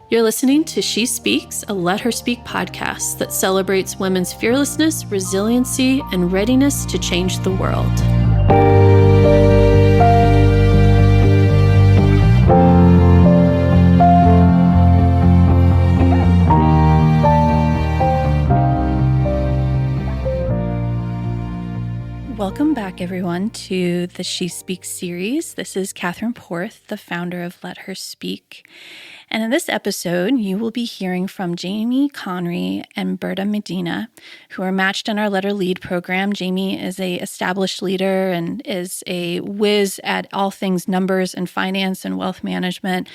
You're listening to She Speaks, a Let Her Speak podcast that celebrates women's fearlessness, resiliency, and readiness to change the world. Welcome back, everyone, to the She Speaks series. This is Catherine Porth, the founder of Let Her Speak. And in this episode, you will be hearing from Jaime Conry and Berta Medina, who are matched in our Let Her Lead program. Jaime is an established leader and is a whiz at all things numbers and finance and wealth management.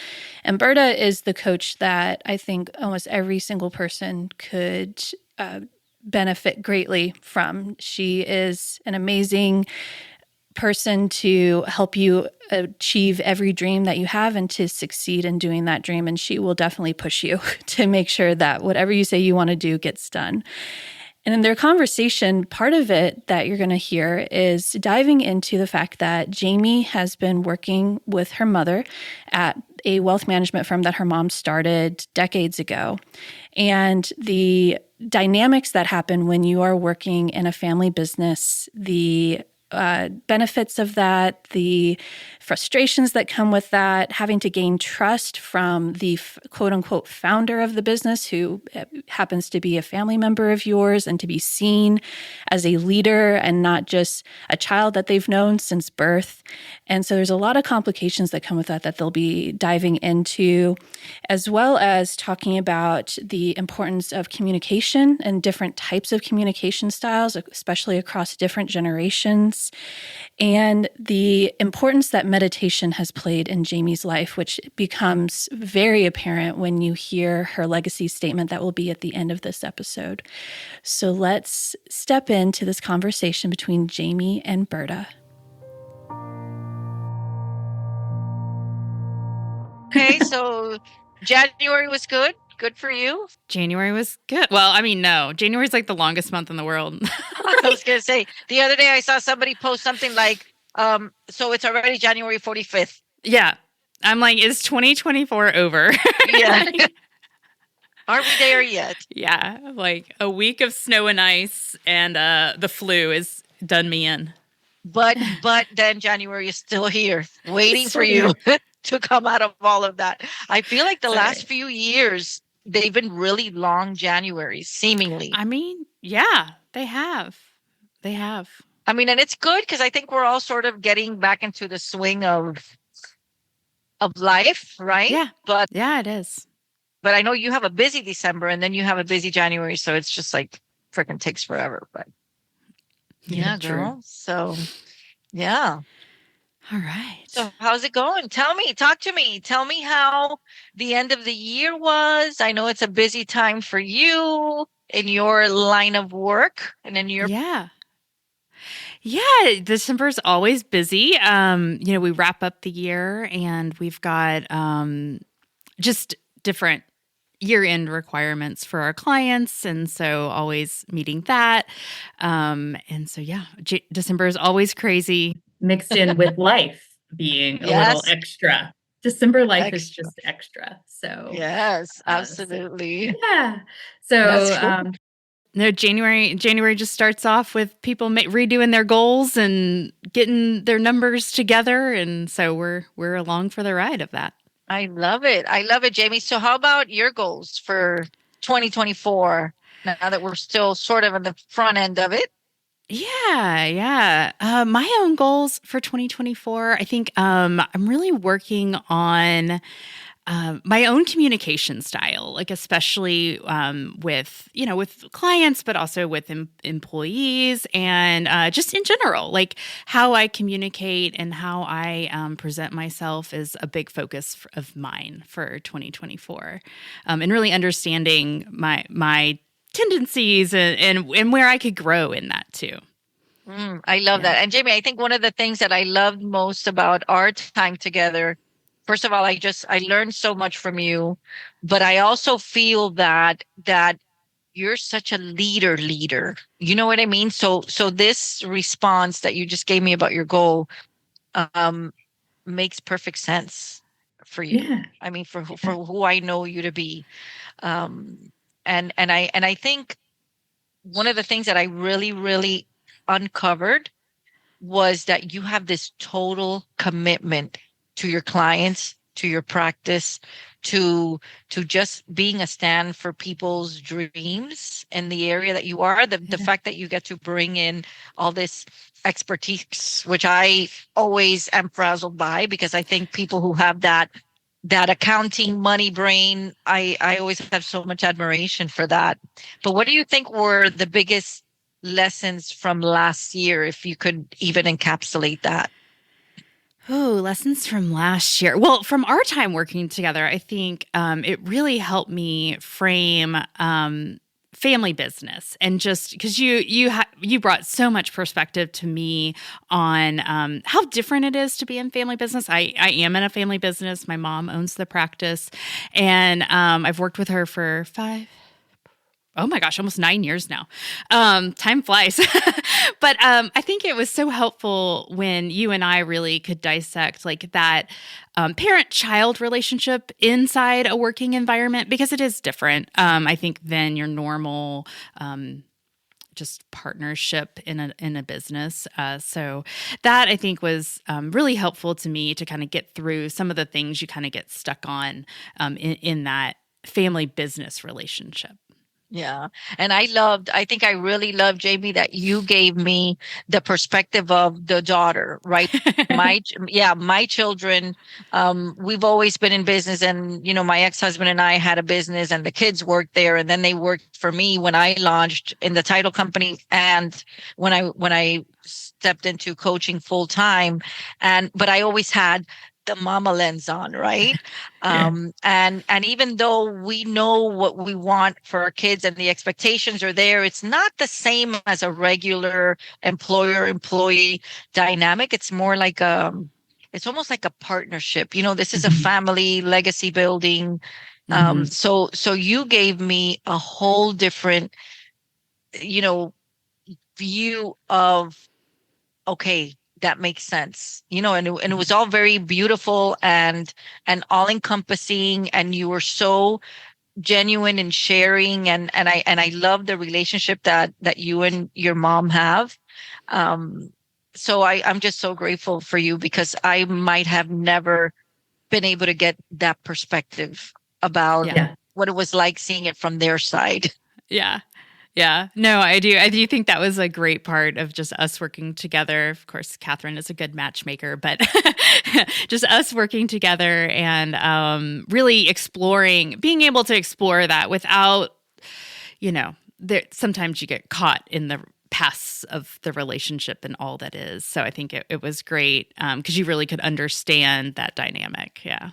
And Berta is the coach that I think almost every single person could benefit greatly from. She is an amazing person to help you achieve every dream that you have and to succeed in doing that dream. And she will definitely push you to make sure that whatever you say you want to do gets done. And in their conversation, part of it that you're going to hear is diving into the fact that Jaime has been working with her mother at a wealth management firm that her mom started decades ago. And the dynamics that happen when you are working in a family business, the benefits of that, the frustrations that come with that, having to gain trust from the quote unquote founder of the business who happens to be a family member of yours, and to be seen as a leader and not just a child that they've known since birth. And so there's a lot of complications that come with that they'll be diving into, as well as talking about the importance of communication and different types of communication styles, especially across different generations, and the importance that meditation has played in Jaime's life, which becomes very apparent when you hear her legacy statement that will be at the end of this episode. So let's step into this conversation between Jaime and Berta. Okay, so January was good. Good for you. January was good. Well, I mean, no. January's like the longest month in the world. I was going to say, the other day I saw somebody post something like, so it's already January 45th. Yeah. I'm like, is 2024 over? Yeah. Aren't we there yet? Yeah. Like a week of snow and ice and the flu has done me in. But then January is still here, waiting for you to come out of all of that. I feel like the last few years, they've been really long Januaries, seemingly. I mean, yeah, they have. They have. I mean, and it's good because I think we're all sort of getting back into the swing of life, right? Yeah. But yeah, it is. But I know you have a busy December and then you have a busy January, so it's just like freaking takes forever. But yeah, girl. True. So yeah. All right. So how's it going? Tell me, talk to me. Tell me how the end of the year was. I know it's a busy time for you in your line of work and in your Yeah, December's always busy. We wrap up the year and we've got just different year-end requirements for our clients. And so always meeting that. And so, yeah, December is always crazy. Mixed in with life being a little extra. December life is just extra. So yes, absolutely. Yeah. So no, January just starts off with people redoing their goals and getting their numbers together, and so we're along for the ride of that. I love it. I love it, Jaime. So how about your goals for 2024? Now that we're still sort of in the front end of it. Yeah. My own goals for 2024, I think I'm really working on my own communication style, like especially with clients, but also with employees and just in general, like how I communicate and how I present myself is a big focus of mine for 2024, and really understanding my tendencies and where I could grow in that too. I love that. And Jaime, I think one of the things that I loved most about our time together, first of all, I learned so much from you, but I also feel that you're such a leader. You know what I mean? So this response that you just gave me about your goal makes perfect sense for you. Yeah. I mean, for who I know you to be. Um, and I think one of the things that I really, really uncovered was that you have this total commitment to your clients, to your practice, to just being a stand for people's dreams in the area that you are. The fact that you get to bring in all this expertise, which I always am frazzled by, because I think people who have that accounting money brain, I always have so much admiration for that. But what do you think were the biggest lessons from last year, if you could even encapsulate that? Oh, lessons from last year. Well, from our time working together, I think it really helped me frame family business, and just because you brought so much perspective to me on how different it is to be in family business. I am in a family business. My mom owns the practice, and I've worked with her for oh my gosh, almost 9 years now. Time flies. But I think it was so helpful when you and I really could dissect like that parent-child relationship inside a working environment, because it is different, I think, than your normal just partnership in a business. So that, I think, was really helpful to me to kind of get through some of the things you kind of get stuck on in that family business relationship. Yeah. And I think I really loved, Jamie, that you gave me the perspective of the daughter, right? My children, we've always been in business, and, my ex-husband and I had a business, and the kids worked there, and then they worked for me when I launched in the title company, and when I stepped into coaching full time. But I always had the mama lens on, right? And even though we know what we want for our kids and the expectations are there, it's not the same as a regular employer-employee dynamic. It's more like it's almost like a partnership. This is a family legacy building. So you gave me a whole different, view of, okay, that makes sense, and it was all very beautiful and all encompassing, and you were so genuine in sharing, and I love the relationship that you and your mom have. So I'm just so grateful for you, because I might have never been able to get that perspective about what it was like seeing it from their side. Yeah. Yeah, no, I do. I do think that was a great part of just us working together. Of course, Catherine is a good matchmaker, but just us working together and really being able to explore that without, sometimes you get caught in the paths of the relationship and all that is. So I think it was great because you really could understand that dynamic. Yeah.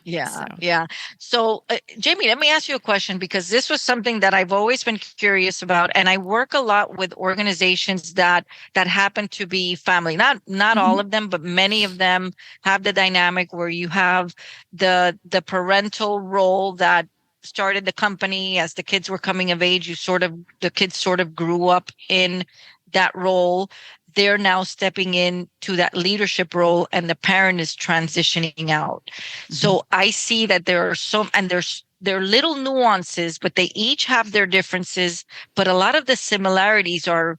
So Jamie, let me ask you a question, because this was something that I've always been curious about, and I work a lot with organizations that happen to be family. Not all of them, but many of them have the dynamic where you have the parental role that started the company as the kids were coming of age. The kids sort of grew up in that role. They're now stepping into that leadership role, and the parent is transitioning out. So I see that there are little nuances, but they each have their differences, but a lot of the similarities are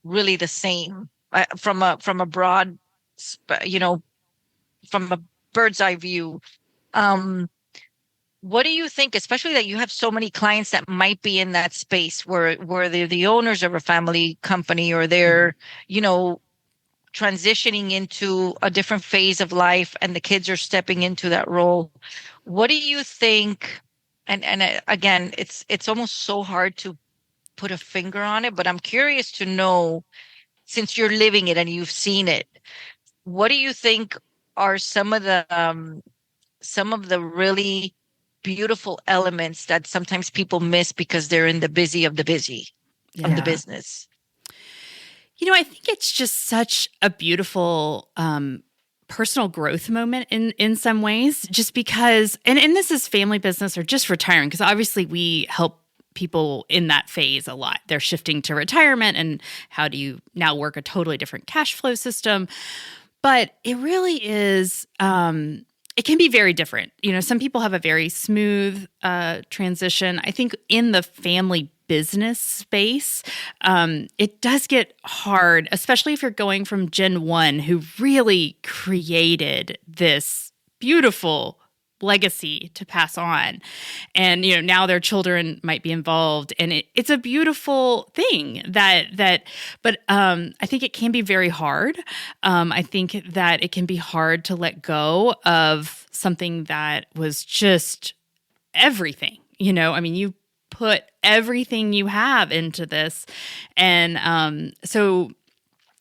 really the same from a broad, from a bird's eye view. What do you think, especially that you have so many clients that might be in that space where they're the owners of a family company, or they're, transitioning into a different phase of life, and the kids are stepping into that role? What do you think? And again, it's almost so hard to put a finger on it, but I'm curious to know, since you're living it and you've seen it, what do you think are some of the really beautiful elements that sometimes people miss because they're in the busy of the business? I think it's just such a beautiful personal growth moment in some ways, just because, and this is family business or just retiring, because obviously we help people in that phase a lot. They're shifting to retirement, and how do you now work a totally different cash flow system? But it really is it can be very different. Some people have a very smooth transition. I think in the family business space, it does get hard, especially if you're going from Gen 1, who really created this beautiful legacy to pass on. And, now their children might be involved, and it's a beautiful thing but I think it can be very hard. I think that it can be hard to let go of something that was just everything, you put everything you have into this. And, so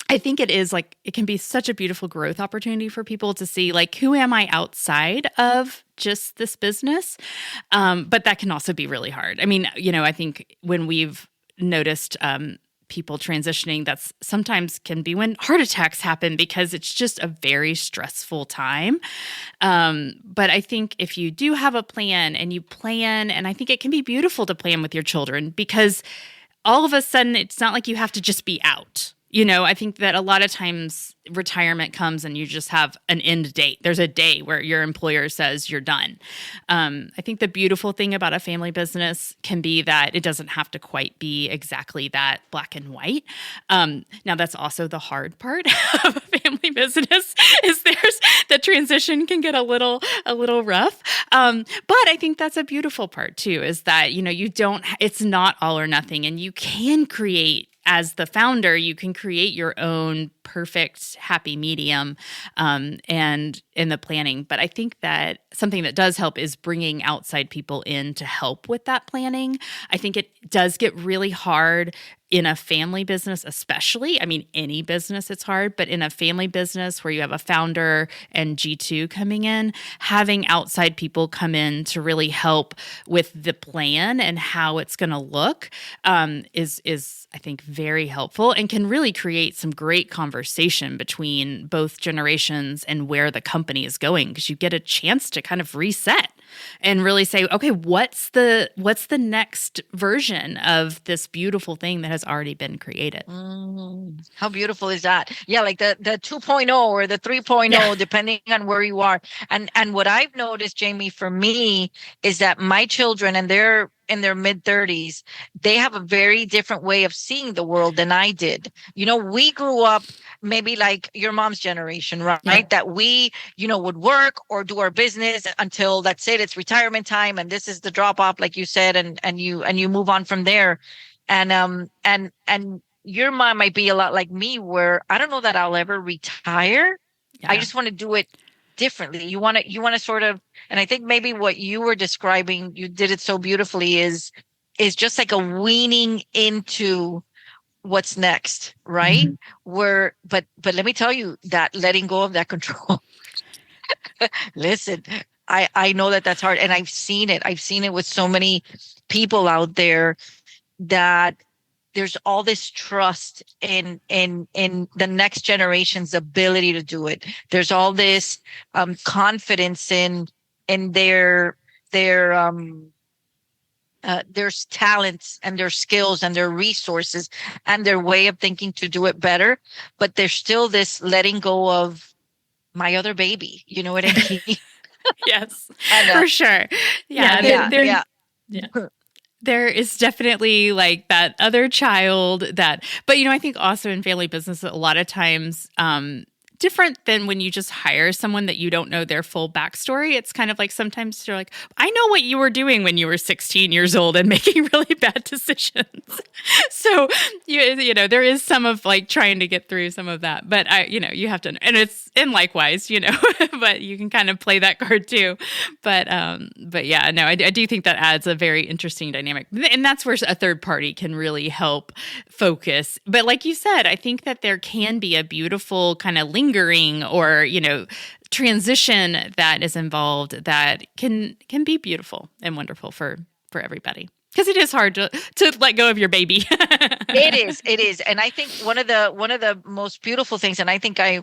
I think it can be such a beautiful growth opportunity for people to see, who am I outside of just this business? But that can also be really hard. I think when we've noticed people transitioning, that's sometimes can be when heart attacks happen, because it's just a very stressful time. But I think if you do have a plan and you plan, and I think it can be beautiful to plan with your children, because all of a sudden it's not like you have to just be out. I think that a lot of times retirement comes and you just have an end date. There's a day where your employer says you're done. I think the beautiful thing about a family business can be that it doesn't have to quite be exactly that black and white. Now, that's also the hard part of a family business, is the transition can get a little rough. But I think that's a beautiful part too, is that, it's not all or nothing, and you can create, as the founder, you can create your own perfect happy medium and in the planning. But I think that something that does help is bringing outside people in to help with that planning. I think it does get really hard in a family business, especially. Any business, it's hard, but in a family business where you have a founder and G2 coming in, having outside people come in to really help with the plan and how it's going to look is I think very helpful, and can really create some great conversation between both generations and where the company is going, because you get a chance to kind of reset and really say, okay, what's the next version of this beautiful thing that has already been created? How beautiful is that? Yeah, like the 2.0 or the 3.0, depending on where you are. And what I've noticed, Jamie, for me, is that my children, and they're in their mid-30s, they have a very different way of seeing the world than I did. We grew up maybe like your mom's generation, right? Yeah. That we, would work or do our business until, that's it, it's retirement time, and this is the drop off, like you said, and you move on from there. And your mom might be a lot like me, where I don't know that I'll ever retire. Yeah. I just want to do it differently. You want to sort of, and I think maybe what you were describing, you did it so beautifully, is just like a weaning into what's next, right? Mm-hmm. But let me tell you, that letting go of that control. Listen, I know that that's hard, and I've seen it. I've seen it with so many people out there, that there's all this trust in the next generation's ability to do it. There's all this confidence in their talents and their skills and their resources and their way of thinking to do it better. But there's still this letting go of my other baby. You know what I mean? Yes, for sure. Yeah. There is definitely like that other child but I think also in family business, a lot of times, different than when you just hire someone that you don't know their full backstory. It's kind of like sometimes you're like, I know what you were doing when you were 16 years old and making really bad decisions. So, there is some of like trying to get through some of that, but you have to, and likewise, but you can kind of play that card too. But yeah, no, I do think that adds a very interesting dynamic. And that's where a third party can really help focus. But like you said, I think that there can be a beautiful kind of lingering or, transition that is involved that can be beautiful and wonderful for everybody. Because it is hard to let go of your baby. It is. And I think one of the most beautiful things, and I think I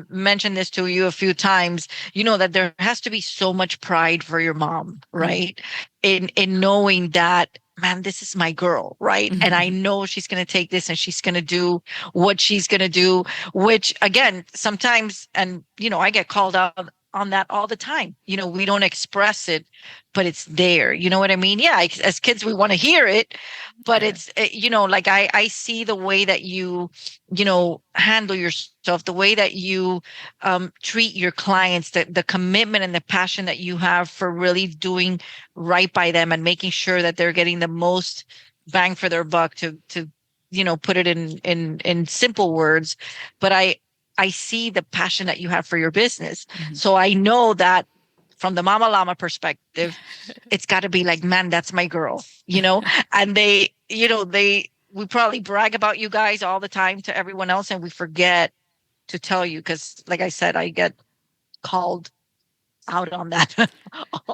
mentioned this to you a few times, that there has to be so much pride for your mom, right? In knowing that, man, this is my girl, right? Mm-hmm. And I know she's going to take this and she's going to do what she's going to do, which again, sometimes, and I get called out on that all the time. We don't express it, but it's there. You know what I mean? Yeah, as kids, we want to hear it, but it's, like I see the way that you, handle yourself, the way that you treat your clients, the commitment and the passion that you have for really doing right by them and making sure that they're getting the most bang for their buck, to put it in simple words. But I see the passion that you have for your business. So I know that from the Mama Llama perspective, it's got to be like, man, that's my girl, and we probably brag about you guys all the time to everyone else, and we forget to tell you, because like I said, I get called out on that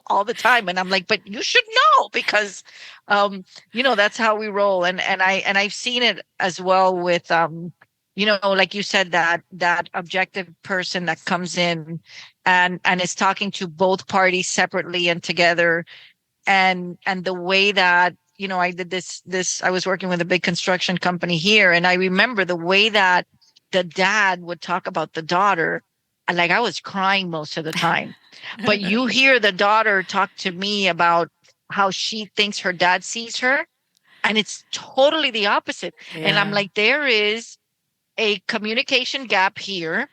all the time, and I'm like, but you should know, because that's how we roll. And I've seen it as well with like you said, that objective person that comes in and is talking to both parties separately and together, and the way that I did this I was working with a big construction company here, and I remember the way that the dad would talk about the daughter, and like I was crying most of the time. But you hear the daughter talk to me about how she thinks her dad sees her, and it's totally the opposite. Yeah. And I'm like, there is a communication gap here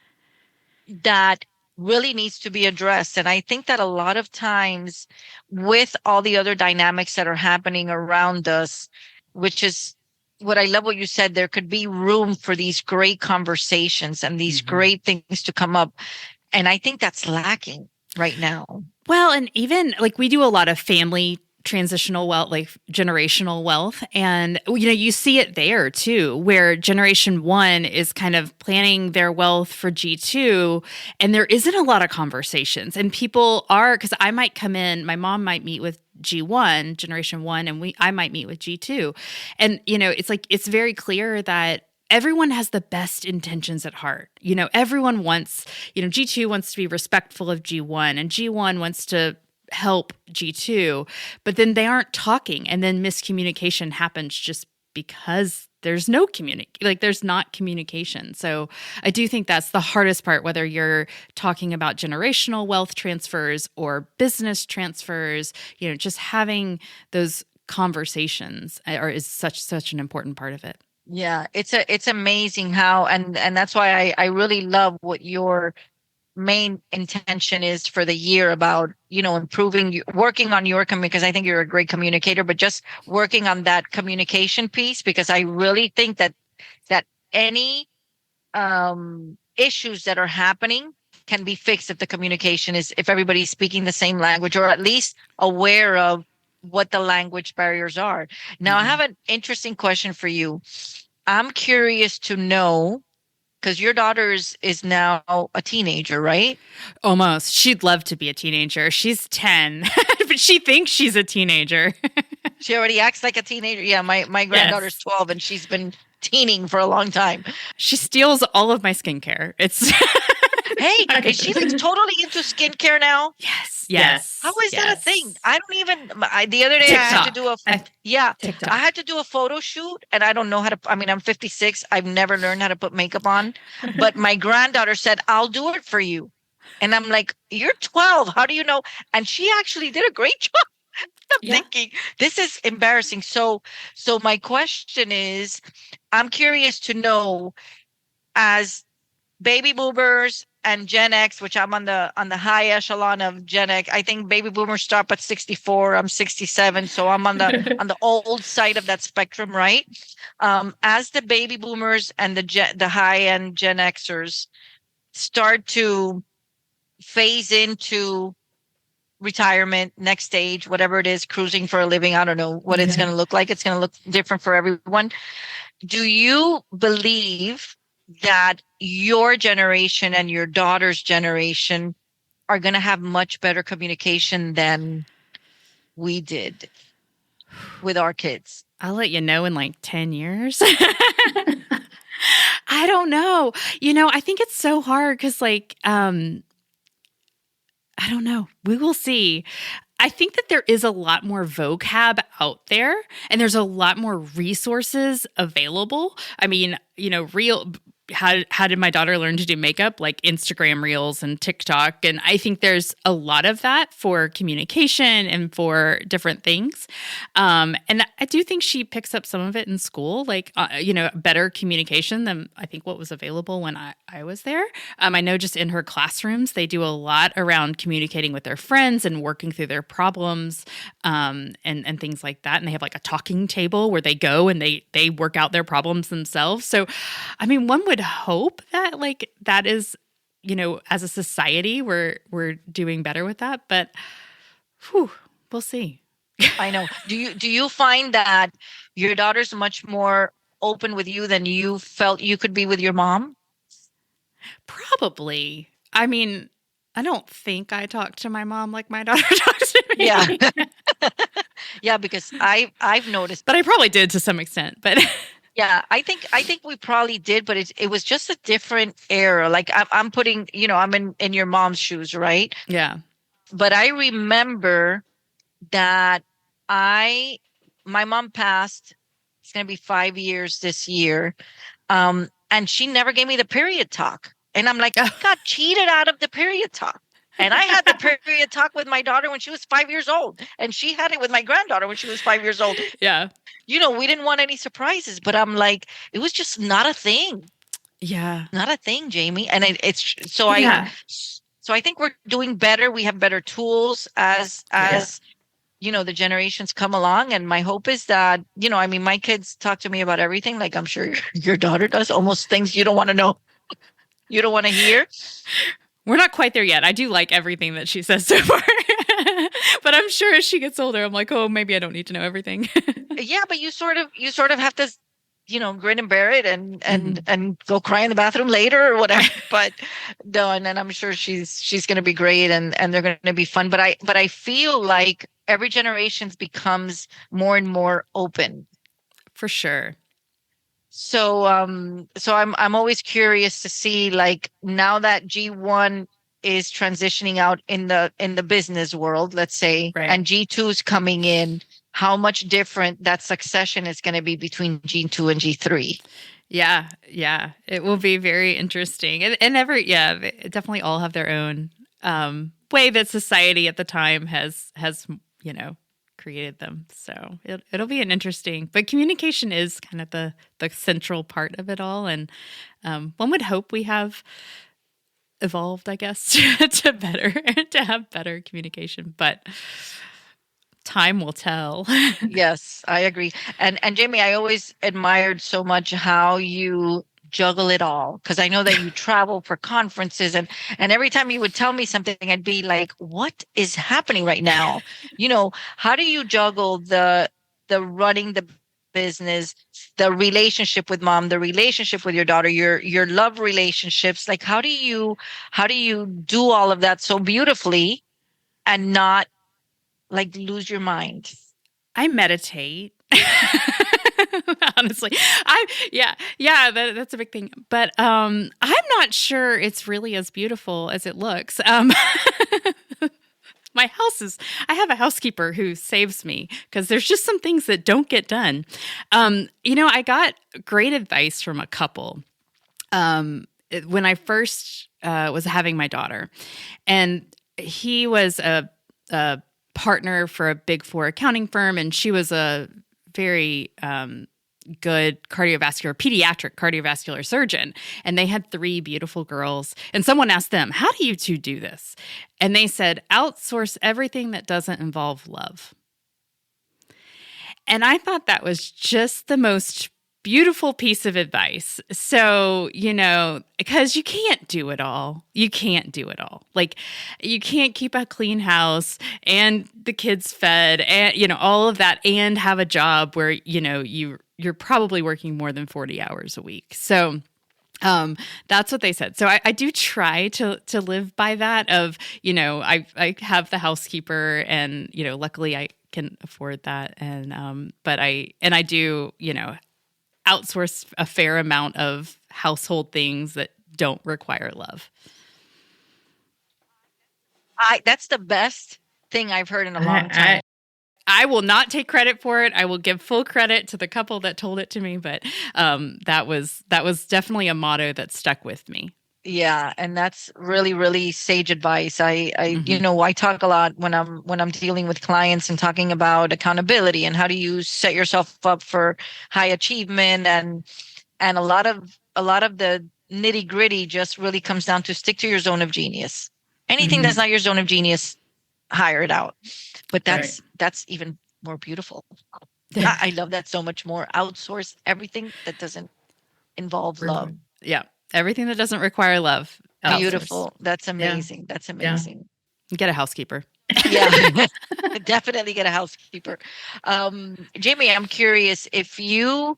that really needs to be addressed. And I think that a lot of times, with all the other dynamics that are happening around us, which is what I love what you said, there could be room for these great conversations and these great things to come up. And I think that's lacking right now. Well, and even like we do a lot of family transitional wealth, like generational wealth. And, you see it there too, where generation one is kind of planning their wealth for G2, and there isn't a lot of conversations. And people are, because I might come in, my mom might meet with G1, generation one, and I might meet with G2. And, it's like, it's very clear that everyone has the best intentions at heart. Everyone wants, G2 wants to be respectful of G1, and G1 wants to help G2, but then they aren't talking, and then miscommunication happens just because there's no there's not communication. So I do think that's the hardest part, whether you're talking about generational wealth transfers or business transfers, just having those conversations is such an important part of it. Yeah, it's amazing how, and that's why I really love what your main intention is for the year about, improving, working on your because I think you're a great communicator, but just working on that communication piece, because I really think that any issues that are happening can be fixed if the communication if everybody's speaking the same language, or at least aware of what the language barriers are. Now, I have an interesting question for you. I'm curious to know, because your daughter is now a teenager, right? Almost. She'd love to be a teenager. She's 10, but she thinks she's a teenager. She already acts like a teenager. Yeah, my granddaughter's 12, and she's been teening for a long time. She steals all of my skincare. It's Hey, is she like totally into skincare now? Yes. How is that a thing? I don't even. The other day, TikTok. I had to do TikTok. I had to do a photo shoot, and I don't know how to. I mean, I'm 56. I've never learned how to put makeup on, but my granddaughter said, "I'll do it for you," and I'm like, "You're 12. How do you know?" And she actually did a great job. I'm thinking, this is embarrassing. So my question is, I'm curious to know, as baby boomers and Gen X, which I'm on the high echelon of Gen X. I think baby boomers stop at 64. I'm 67, so I'm on the old side of that spectrum, right? As the baby boomers and the high end Gen Xers start to phase into retirement, next stage, whatever it is, cruising for a living. I don't know what it's going to look like. It's going to look different for everyone. Do you believe that your generation and your daughter's generation are going to have much better communication than we did with our kids? I'll let you know in like 10 years. I don't know. I think it's so hard because I don't know. We will see. I think that there is a lot more vocab out there, and there's a lot more resources available. I mean, how did my daughter learn to do makeup? Like Instagram Reels and TikTok. And I think there's a lot of that for communication and for different things. And I do think she picks up some of it in school, like, better communication than I think what was available when I was there. I know just in her classrooms, they do a lot around communicating with their friends and working through their problems, and things like that. And they have like a talking table where they go and they work out their problems themselves. So, I mean, one would hope that like that is, as a society, we're doing better with that, but we'll see. I know. Do you find that your daughter's much more open with you than you felt you could be with your mom? Probably. I mean, I don't think I talk to my mom like my daughter talks to me. Yeah. Yeah, because I've noticed, but I probably did to some extent. But yeah, I think we probably did, but it was just a different era. Like I'm putting, I'm in your mom's shoes, right? Yeah. But I remember that my mom passed. It's going to be 5 years this year. And she never gave me the period talk. And I'm like, I got cheated out of the period talk. And I had the period talk with my daughter when she was 5 years old. And she had it with my granddaughter when she was 5 years old. Yeah. We didn't want any surprises, but I'm like, it was just not a thing. Yeah. Not a thing, Jamie. And it's so I think we're doing better. We have better tools as the generations come along. And my hope is that, my kids talk to me about everything. Like I'm sure your daughter does, almost things you don't want to know. You don't want to hear. We're not quite there yet. I do like everything that she says so far. But I'm sure as she gets older, I'm like, oh, maybe I don't need to know everything. Yeah, but you sort of have to, grin and bear it and go cry in the bathroom later or whatever. But no, and I'm sure she's going to be great and they're going to be fun. But I feel like every generation becomes more and more open. For sure. So I'm always curious to see, like, now that G1 is transitioning out in the business world, let's say, right, and G2 is coming in, how much different that succession is going to be between G2 and G3. Yeah. It will be very interesting. And they definitely all have their own way that society at the time has created them. So it'll be an interesting, but communication is kind of the central part of it all. And one would hope we have evolved, I guess, to have better communication, but time will tell. Yes, I agree. And Jamie, I always admired so much how you juggle it all, because I know that you travel for conferences and every time you would tell me something, I'd be like, what is happening right now? How do you juggle the running the business, the relationship with mom, the relationship with your daughter, your love relationships? Like, how do you do all of that so beautifully and not like lose your mind? I meditate. Honestly, that's a big thing. But I'm not sure it's really as beautiful as it looks. My house I have a housekeeper who saves me because there's just some things that don't get done. I got great advice from a couple when I first was having my daughter, and he was a partner for a Big Four accounting firm, and she was a very good pediatric cardiovascular surgeon. And they had 3 beautiful girls. And someone asked them, how do you two do this? And they said, outsource everything that doesn't involve love. And I thought that was just the most beautiful piece of advice. So, because you can't do it all. You can't do it all. Like, you can't keep a clean house and the kids fed and, all of that, and have a job where, you're probably working more than 40 hours a week. So that's what they said. So I do try to live by that of, I have the housekeeper and, luckily I can afford that. And, but I do, outsource a fair amount of household things that don't require love. That's the best thing I've heard in a long time. I will not take credit for it. I will give full credit to the couple that told it to me, but that was definitely a motto that stuck with me. Yeah, and that's really, really sage advice. Mhm. I talk a lot when I'm dealing with clients and talking about accountability and how do you set yourself up for high achievement, and a lot of the nitty gritty just really comes down to stick to your zone of genius. Anything that's Mhm. not your zone of genius, hire it out. But Right. that's even more beautiful. Yeah. I love that so much more. Outsource everything that doesn't involve love. Yeah. Everything that doesn't require love. Outsource. Beautiful. That's Yeah. amazing. That's Yeah. amazing. Get a housekeeper. Yeah. Definitely get a housekeeper. Jamie, I'm curious if you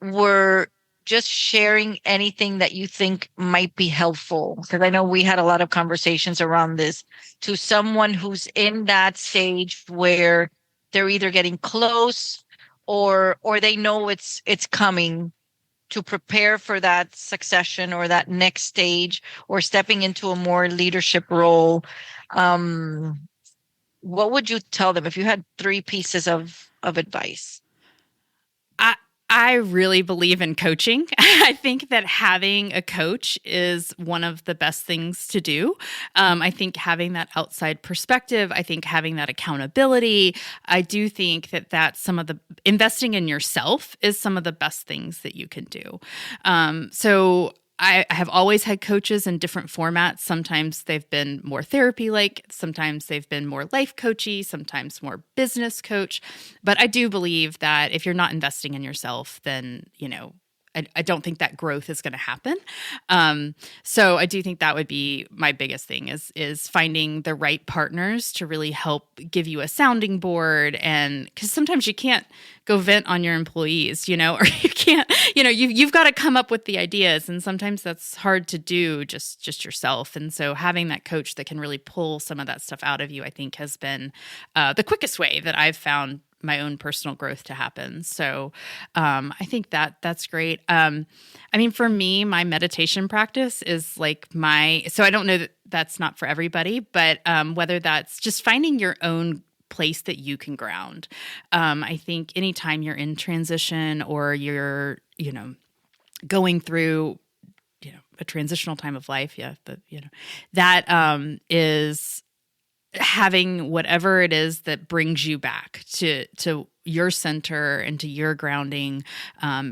were just sharing anything that you think might be helpful, because I know we had a lot of conversations around this, to someone who's in that stage where they're either getting close or they know it's coming, to prepare for that succession or that next stage or stepping into a more leadership role. um what would you tell them if you had three pieces of advice? I I really believe in coaching. I think that having a coach is one of the best things to do. I think having that outside perspective, I think having that accountability, I do think that that's some of the investing in yourself is some of the best things that you can do. So I have always had coaches in different formats. Sometimes they've been more therapy like, sometimes they've been more life coachy, sometimes more business coach. But I do believe that if you're not investing in yourself, then, I don't think that growth is going to happen. So I do think that would be my biggest thing is finding the right partners to really help give you a sounding board. And because sometimes you can't go vent on your employees, or you can't, you've got to come up with the ideas. And sometimes that's hard to do just yourself. And so having that coach that can really pull some of that stuff out of you, I think has been the quickest way that I've found my own personal growth to happen. So I think that's great. For me, my meditation practice is like so I don't know that that's not for everybody, but whether that's just finding your own place that you can ground. I think anytime you're in transition or you're, going through, a transitional time of life, that is having whatever it is that brings you back to your center and to your grounding.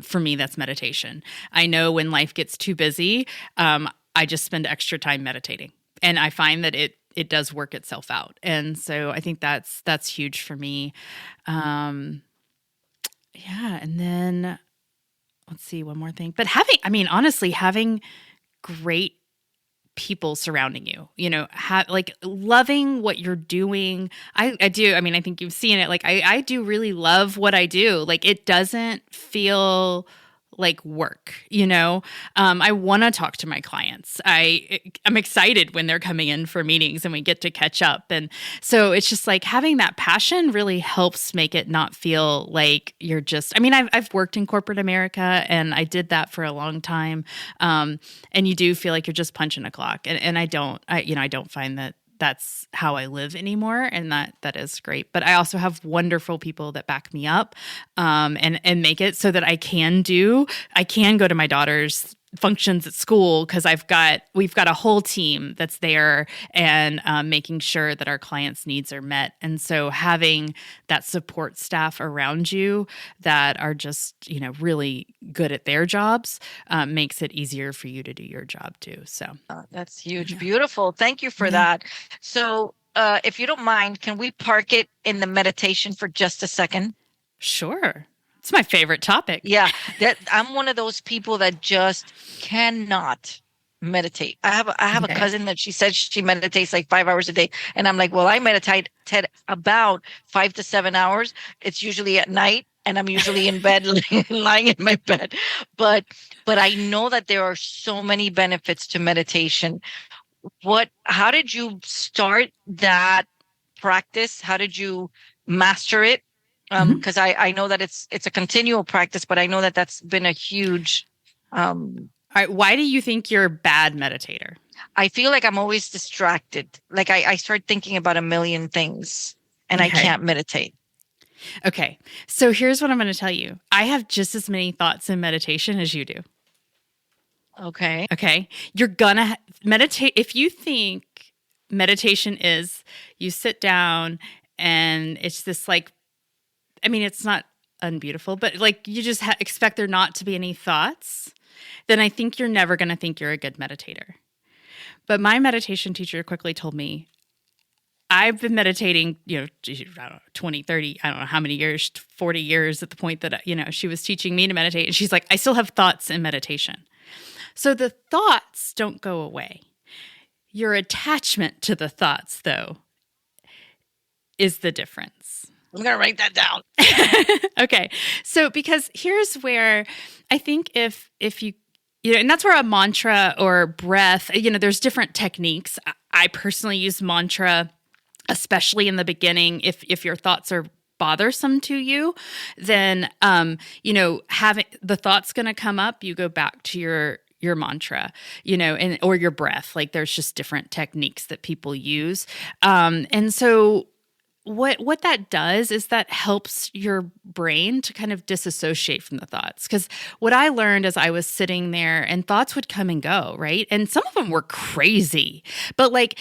For me, that's meditation. I know when life gets too busy, I just spend extra time meditating, and I find that it does work itself out. And so I think that's huge for me. And then let's see, one more thing. But honestly, having great people surrounding you, loving what you're doing. I do. I think you've seen it. Like I do really love what I do. Like it doesn't feel like work, I want to talk to my clients. I'm excited when they're coming in for meetings and we get to catch up. And so it's just like having that passion really helps make it not feel like you're just, I've worked in corporate America and I did that for a long time. And you do feel like you're just punching a clock. And I don't find that that's how I live anymore. And that is great. But I also have wonderful people that back me up, and make it so that I can go to my daughter's functions at school because we've got a whole team that's there and making sure that our clients' needs are met. And so having that support staff around you that are just, really good at their jobs makes it easier for you to do your job too. So That's huge. Beautiful. Thank you for that. So if you don't mind, can we park it in the meditation for just a second? Sure. It's my favorite topic. Yeah, that I'm one of those people that just cannot meditate. I have a cousin that she says she meditates like 5 hours a day, and I'm like, well, I meditate about 5 to 7 hours. It's usually at night, and I'm usually in bed, lying in my bed. But I know that there are so many benefits to meditation. How did you start that practice? How did you master it? Because I know that it's a continual practice, but I know that that's been a huge. All right. Why do you think you're a bad meditator? I feel like I'm always distracted. Like I start thinking about a million things and I can't meditate. Okay. So here's what I'm going to tell you. I have just as many thoughts in meditation as you do. Okay. Okay. You're going to meditate. If you think meditation is you sit down and it's this like, I mean, it's not unbeautiful, but like you just expect there not to be any thoughts, then I think you're never going to think you're a good meditator. But my meditation teacher quickly told me, I've been meditating, I don't know, 20, 30, I don't know how many years, 40 years at the point that, she was teaching me to meditate. And she's like, I still have thoughts in meditation. So the thoughts don't go away. Your attachment to the thoughts, though, is the difference. I'm going to write that down. Okay. So because here's where I think if you, and that's where a mantra or breath, there's different techniques. I personally use mantra, especially in the beginning. If your thoughts are bothersome to you, then, having the thoughts going to come up, you go back to your mantra, or your breath. Like there's just different techniques that people use. And so what that does is that helps your brain to kind of disassociate from the thoughts. Because what I learned as I was sitting there and thoughts would come and go, right? And some of them were crazy, but like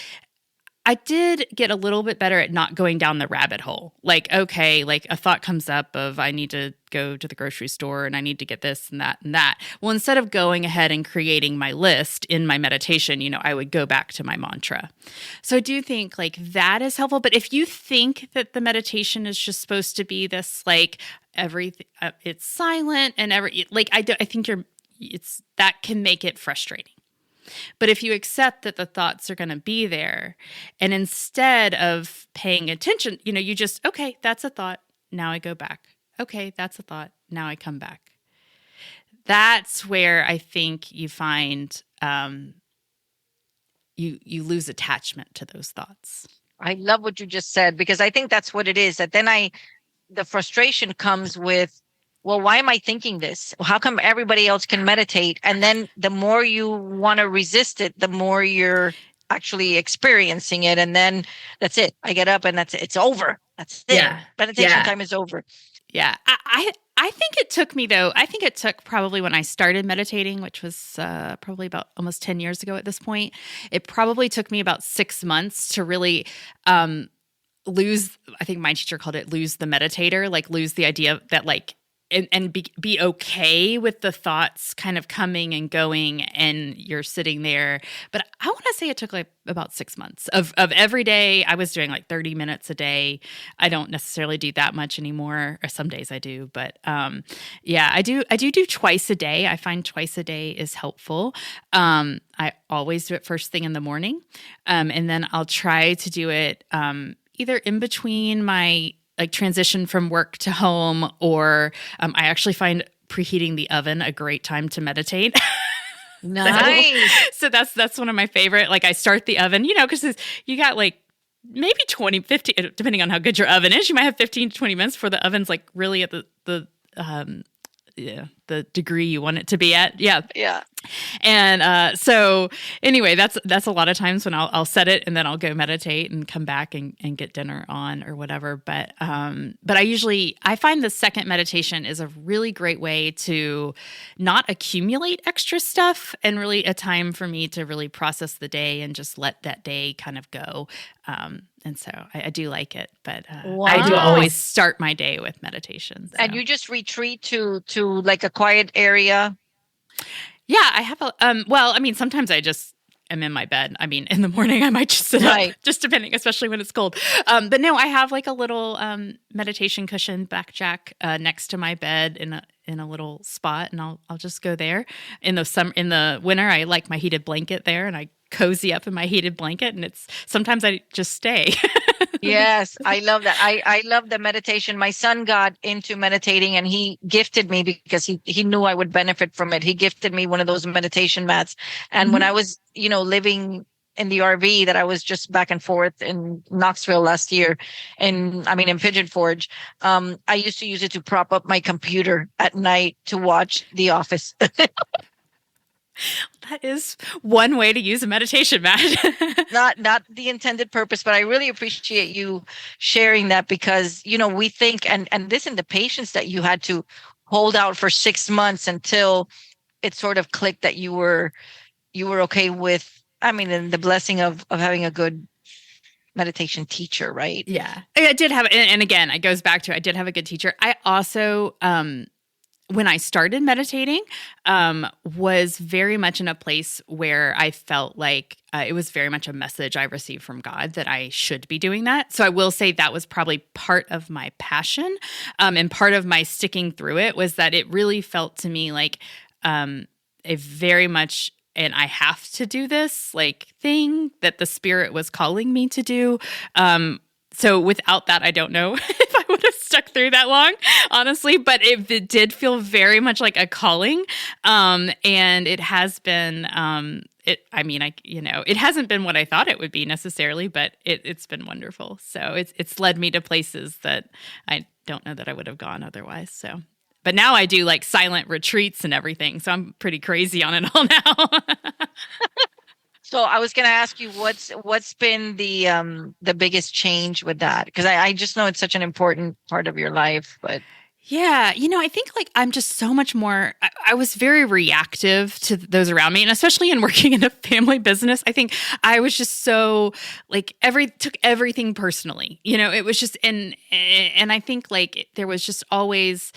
I did get a little bit better at not going down the rabbit hole. Like, okay, like a thought comes up of I need to go to the grocery store and I need to get this and that and that. Well, instead of going ahead and creating my list in my meditation, I would go back to my mantra. So I do think like that is helpful. But if you think that the meditation is just supposed to be this like everything, it's silent and I think that can make it frustrating. But if you accept that the thoughts are going to be there, and instead of paying attention, you just, okay, that's a thought. Now I go back. Okay, that's a thought. Now I come back. That's where I think you find you lose attachment to those thoughts. I love what you just said, because I think that's what it is. That then the frustration comes with, well, why am I thinking this? How come everybody else can meditate? And then the more you want to resist it, the more you're actually experiencing it. And then that's it. I get up and that's it. It's over. That's it. Yeah. Meditation time is over. Yeah. I think it took me, though. I think it took probably when I started meditating, which was probably about almost 10 years ago at this point. It probably took me about 6 months to really lose, I think my teacher called it lose the meditator, like lose the idea that like, and be okay with the thoughts kind of coming and going and you're sitting there. But I want to say it took like about 6 months of every day. I was doing like 30 minutes a day. I don't necessarily do that much anymore, or some days I do. But I do twice a day. I find twice a day is helpful. I always do it first thing in the morning. And then I'll try to do it either in between my like transition from work to home, or I actually find preheating the oven a great time to meditate. Nice. So that's one of my favorite. Like I start the oven, because you got like maybe 20, 50, depending on how good your oven is, you might have 15 to 20 minutes before the oven's like really at the degree you want it to be at. Yeah. Yeah. And so anyway, that's a lot of times when I'll set it and then I'll go meditate and come back and get dinner on or whatever. But I find the second meditation is a really great way to not accumulate extra stuff, and really a time for me to really process the day and just let that day kind of go. And so I do like it, but Wow. I do always start my day with meditation. So. And you just retreat to like a quiet area? Yeah, I have sometimes I just am in my bed. I mean, in the morning I might just sit up, just depending, especially when it's cold. But no, I have like a little meditation cushion backjack next to my bed in a little spot, and I'll just go there. In the winter, I like my heated blanket there, and I cozy up in my heated blanket, and sometimes I just stay. Yes, I love that. I love the meditation. My son got into meditating and he gifted me, because he knew I would benefit from it. He gifted me one of those meditation mats. And when I was, living in the RV that I was just back and forth in Knoxville last year, in Pigeon Forge, I used to use it to prop up my computer at night to watch The Office. That is one way to use a meditation mat. Not the intended purpose, but I really appreciate you sharing that because, we think, and listen, the patience that you had to hold out for 6 months until it sort of clicked that you were okay with, I mean, and the blessing of having a good meditation teacher, right? Yeah. I did have, and again, it goes back to, I did have a good teacher. I also, when I started meditating, was very much in a place where I felt like it was very much a message I received from God that I should be doing that. So I will say that was probably part of my passion, and part of my sticking through it was that it really felt to me like a very much, and I have to do this like thing that the Spirit was calling me to do. So without that, I don't know if I would have stuck through that long, honestly, but it did feel very much like a calling. And it has been, it hasn't been what I thought it would be necessarily, but it's been wonderful. So it's led me to places that I don't know that I would have gone otherwise. So, but now I do like silent retreats and everything. So I'm pretty crazy on it all now. So I was going to ask you what's been the biggest change with that? Because I just know it's such an important part of your life, but yeah, I think like I'm just so much more, I was very reactive to those around me. And especially in working in a family business, I think I was just so like took everything personally, it was just, and I think like there was just always,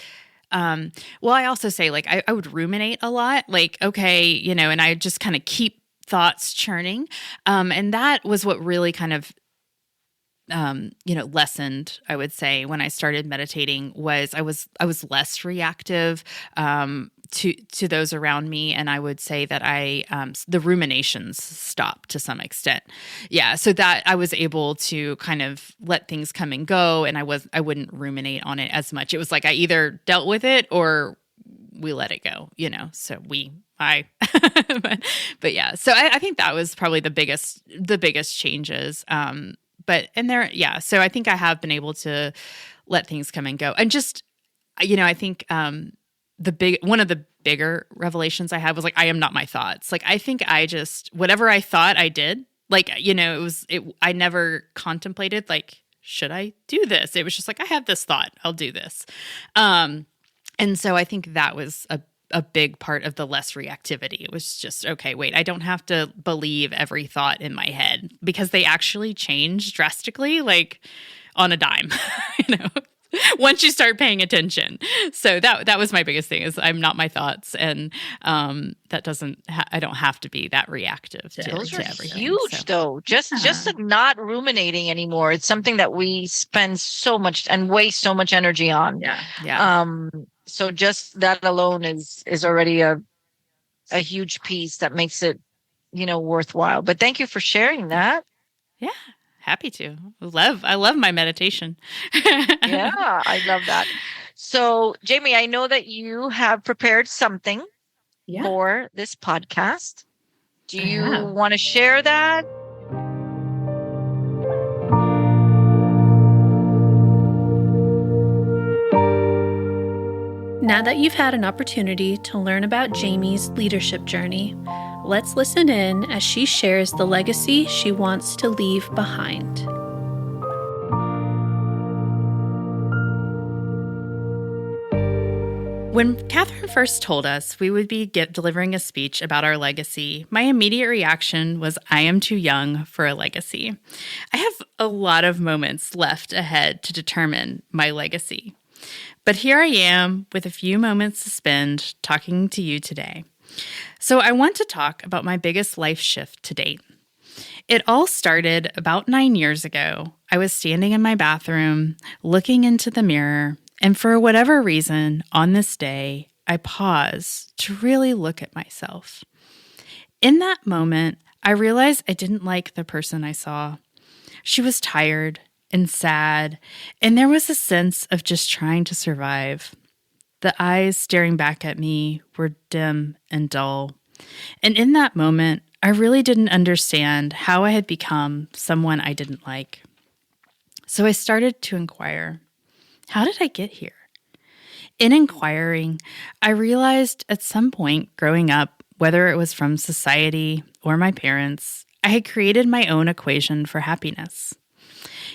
well, I also say like I would ruminate a lot, like, okay, and I just kind of keep thoughts churning. And that was what really kind of, lessened, I would say, when I started meditating was I was less reactive, to those around me. And I would say that the ruminations stopped to some extent. Yeah. So that I was able to kind of let things come and go. And I wouldn't ruminate on it as much. It was like I either dealt with it or we let it go, so but yeah, so I think that was probably the biggest changes. So I think I have been able to let things come and go. And just, I think, one of the bigger revelations I had was like, I am not my thoughts. Like, I think I just, whatever I thought I did, like, I never contemplated like, should I do this? It was just like, I have this thought, I'll do this. And so I think that was a big part of the less reactivity. It was just, okay, wait, I don't have to believe every thought in my head because they actually change drastically, like on a dime, once you start paying attention. So that was my biggest thing is I'm not my thoughts. And that I don't have to be that reactive to those are everything. huge though. Just not ruminating anymore. It's something that we spend so much and waste so much energy on. Yeah. So just that alone is already a huge piece that makes it, worthwhile. But thank you for sharing that. Yeah, happy to. I love my meditation. Yeah, I love that. So, Jaime, I know that you have prepared something for this podcast. Do you want to share that? Now that you've had an opportunity to learn about Jaime's leadership journey, let's listen in as she shares the legacy she wants to leave behind. When Catherine first told us we would be delivering a speech about our legacy, my immediate reaction was, I am too young for a legacy. I have a lot of moments left ahead to determine my legacy. But here I am with a few moments to spend talking to you today. So I want to talk about my biggest life shift to date. It all started about 9 years ago. I was standing in my bathroom, looking into the mirror, and for whatever reason, on this day, I paused to really look at myself. In that moment, I realized I didn't like the person I saw. She was tired and sad, and there was a sense of just trying to survive. The eyes staring back at me were dim and dull. And in that moment, I really didn't understand how I had become someone I didn't like. So I started to inquire, how did I get here? In inquiring, I realized at some point growing up, Whether it was from society or my parents, I had created my own equation for happiness.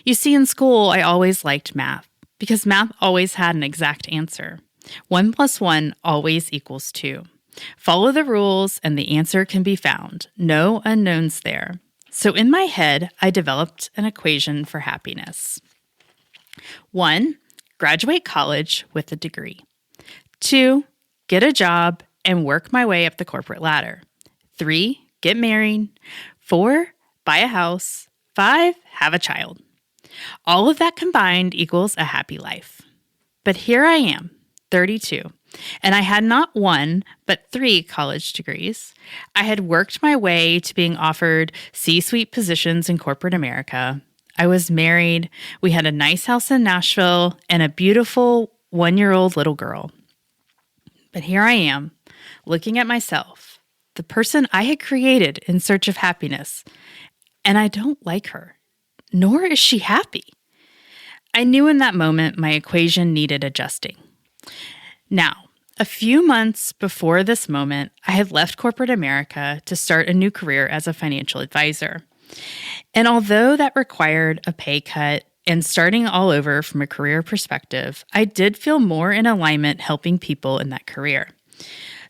You see, in school, I always liked math because math always had an exact answer. 1 + 1 always equals 2. Follow the rules and the answer can be found. No unknowns there. So in my head, I developed an equation for happiness. 1, graduate college with a degree. 2, get a job and work my way up the corporate ladder. 3, get married. 4, buy a house. 5, have a child. All of that combined equals a happy life. But here I am, 32, and I had not 1, but 3 college degrees. I had worked my way to being offered C-suite positions in corporate America. I was married. We had a nice house in Nashville and a beautiful 1-year-old little girl. But here I am, looking at myself, the person I had created in search of happiness, and I don't like her, nor is she happy. I knew in that moment my equation needed adjusting. Now, a few months before this moment, I had left corporate America to start a new career as a financial advisor. And although that required a pay cut and starting all over from a career perspective, I did feel more in alignment helping people in that career.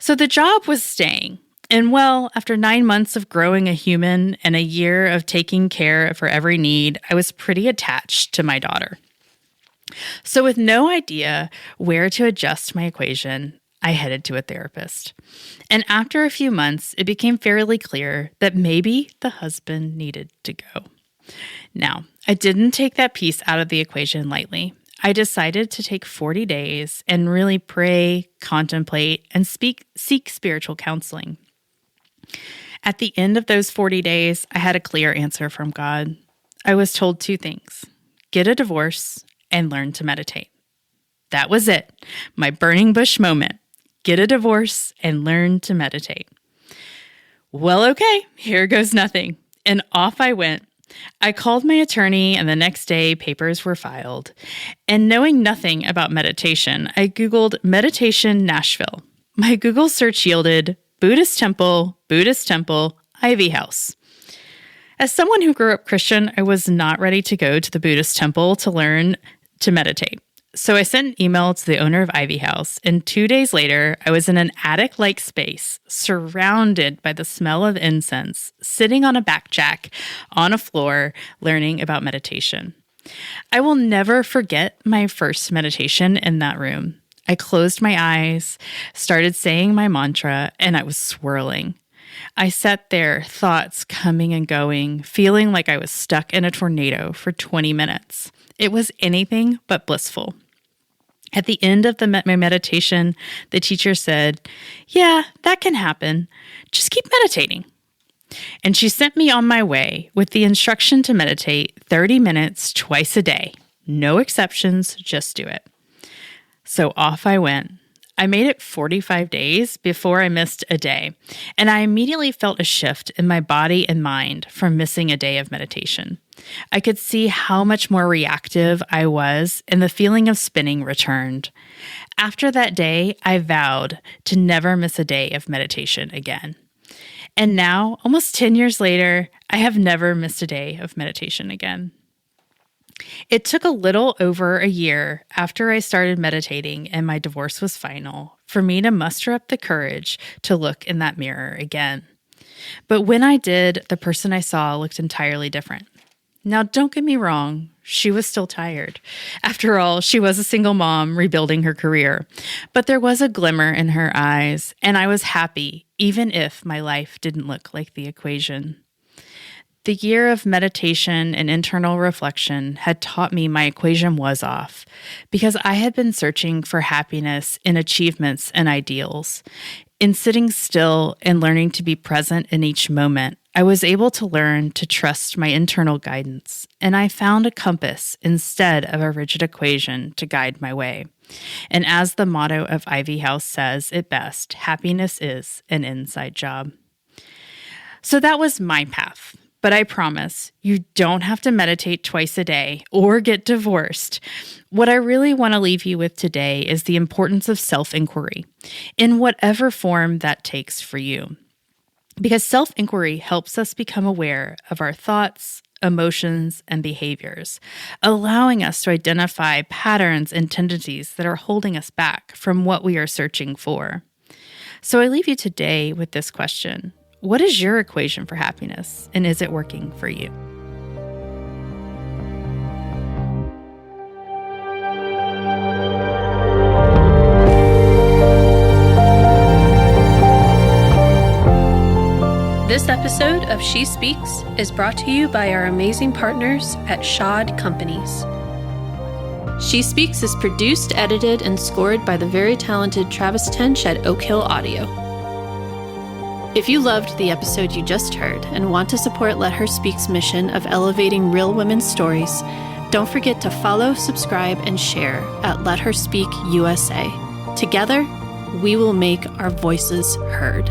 So the job was staying. And well, after 9 months of growing a human and a year of taking care of her every need, I was pretty attached to my daughter. So with no idea where to adjust my equation, I headed to a therapist. And after a few months, it became fairly clear that maybe the husband needed to go. Now, I didn't take that piece out of the equation lightly. I decided to take 40 days and really pray, contemplate, and seek spiritual counseling. At the end of those 40 days, I had a clear answer from God. I was told 2 things: get a divorce and learn to meditate. That was it, my burning bush moment. Get a divorce and learn to meditate. Well, okay, here goes nothing. And off I went. I called my attorney, and the next day papers were filed. And knowing nothing about meditation, I Googled Meditation Nashville. My Google search yielded Buddhist temple, Ivy House. As someone who grew up Christian, I was not ready to go to the Buddhist temple to learn to meditate. So I sent an email to the owner of Ivy House, and 2 days later, I was in an attic-like space, surrounded by the smell of incense, sitting on a backjack on a floor, learning about meditation. I will never forget my first meditation in that room. I closed my eyes, started saying my mantra, and I was swirling. I sat there, thoughts coming and going, feeling like I was stuck in a tornado for 20 minutes. It was anything but blissful. At the end of my meditation, the teacher said, "Yeah, that can happen. Just keep meditating." And she sent me on my way with the instruction to meditate 30 minutes twice a day. No exceptions, just do it. So off I went. I made it 45 days before I missed a day, and I immediately felt a shift in my body and mind from missing a day of meditation. I could see how much more reactive I was, and the feeling of spinning returned. After that day, I vowed to never miss a day of meditation again. And now, almost 10 years later, I have never missed a day of meditation again. It took a little over a year after I started meditating and my divorce was final for me to muster up the courage to look in that mirror again. But when I did, the person I saw looked entirely different. Now, don't get me wrong, she was still tired. After all, she was a single mom rebuilding her career. But there was a glimmer in her eyes, and I was happy, even if my life didn't look like the equation. The year of meditation and internal reflection had taught me my equation was off because I had been searching for happiness in achievements and ideals. In sitting still and learning to be present in each moment, I was able to learn to trust my internal guidance, and I found a compass instead of a rigid equation to guide my way. And as the motto of Ivy House says it best, happiness is an inside job. So that was my path. But I promise, you don't have to meditate twice a day or get divorced. What I really want to leave you with today is the importance of self-inquiry, in whatever form that takes for you. Because self-inquiry helps us become aware of our thoughts, emotions, and behaviors, allowing us to identify patterns and tendencies that are holding us back from what we are searching for. So I leave you today with this question. What is your equation for happiness, and is it working for you? This episode of She Speaks is brought to you by our amazing partners at Shod Companies. She Speaks is produced, edited, and scored by the very talented Travis Tench at Oak Hill Audio. If you loved the episode you just heard and want to support Let Her Speak's mission of elevating real women's stories, don't forget to follow, subscribe, and share at Let Her Speak USA. Together, we will make our voices heard.